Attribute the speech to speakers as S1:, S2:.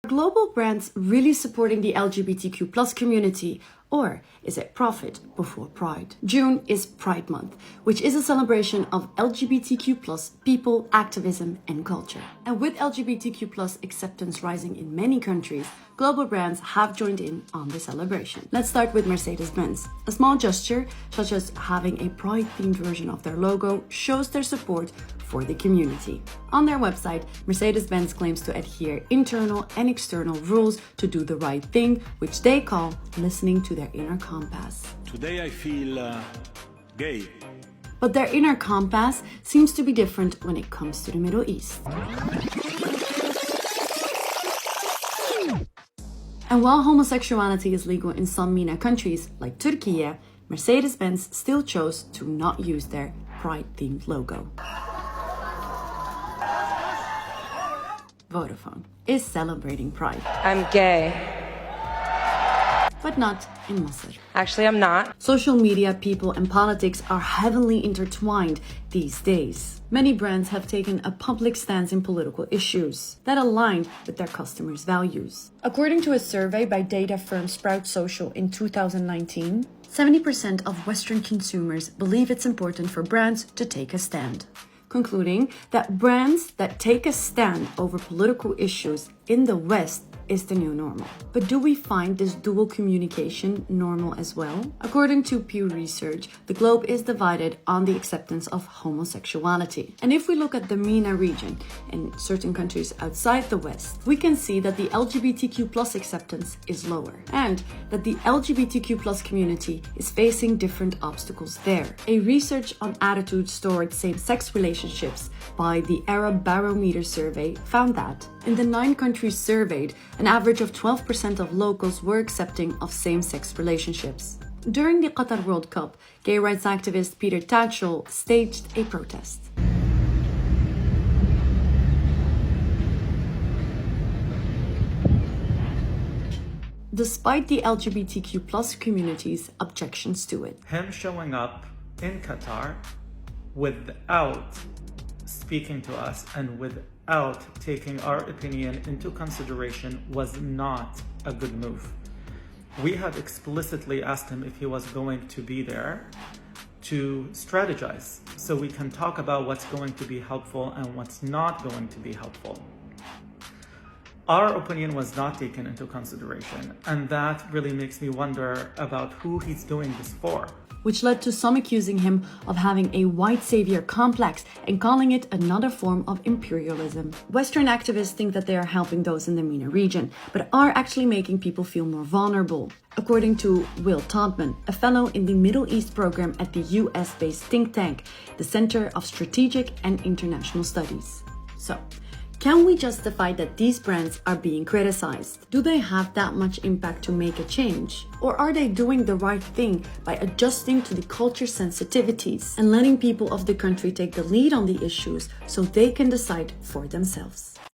S1: Are global brands really supporting the LGBTQ plus community, or is it profit before pride? June is Pride Month, which is a celebration of LGBTQ plus people, activism, and culture. And with LGBTQ plus acceptance rising in many countries, global brands have joined in on the celebration. Let's start with Mercedes-Benz. A small gesture, such as having a pride-themed version of their logo, shows their support for the community. On their website, Mercedes-Benz claims to adhere internal and external rules to do the right thing, which they call listening to their inner compass.
S2: Today I feel gay.
S1: But their inner compass seems to be different when it comes to the Middle East. And while homosexuality is legal in some MENA countries like Turkey, Mercedes-Benz still chose to not use their pride-themed logo. Vodafone is celebrating Pride.
S3: I'm gay.
S1: But not in Masr.
S3: Actually, I'm not.
S1: Social media, people, and politics are heavily intertwined these days. Many brands have taken a public stance in political issues that align with their customers' values. According to a survey by data firm Sprout Social in 2019, 70% of Western consumers believe it's important for brands to take a stand, concluding that brands that take a stand over political issues in the West is the new normal. But do we find this dual communication normal as well? According to Pew Research, the globe is divided on the acceptance of homosexuality. And if we look at the MENA region and certain countries outside the West, we can see that the LGBTQ plus acceptance is lower and that the LGBTQ plus community is facing different obstacles there. A research on attitudes toward same-sex relationships by the Arab Barometer survey found that in the 9 countries surveyed, an average of 12% of locals were accepting of same-sex relationships. During the Qatar World Cup, gay rights activist Peter Tatchell staged a protest. Despite the LGBTQ plus community's objections to it.
S4: Him showing up in Qatar without speaking to us and without taking our opinion into consideration was not a good move. We had explicitly asked him if he was going to be there to strategize so we can talk about what's going to be helpful and what's not going to be helpful. Our opinion was not taken into consideration, and that really makes me wonder about who he's doing this for.
S1: Which led to some accusing him of having a white savior complex and calling it another form of imperialism. Western activists think that they are helping those in the MENA region, but are actually making people feel more vulnerable. According to Will Todman, a fellow in the Middle East program at the US-based think tank, the Center of Strategic and International Studies. So, can we justify that these brands are being criticized? Do they have that much impact to make a change? Or are they doing the right thing by adjusting to the culture sensitivities and letting people of the country take the lead on the issues so they can decide for themselves?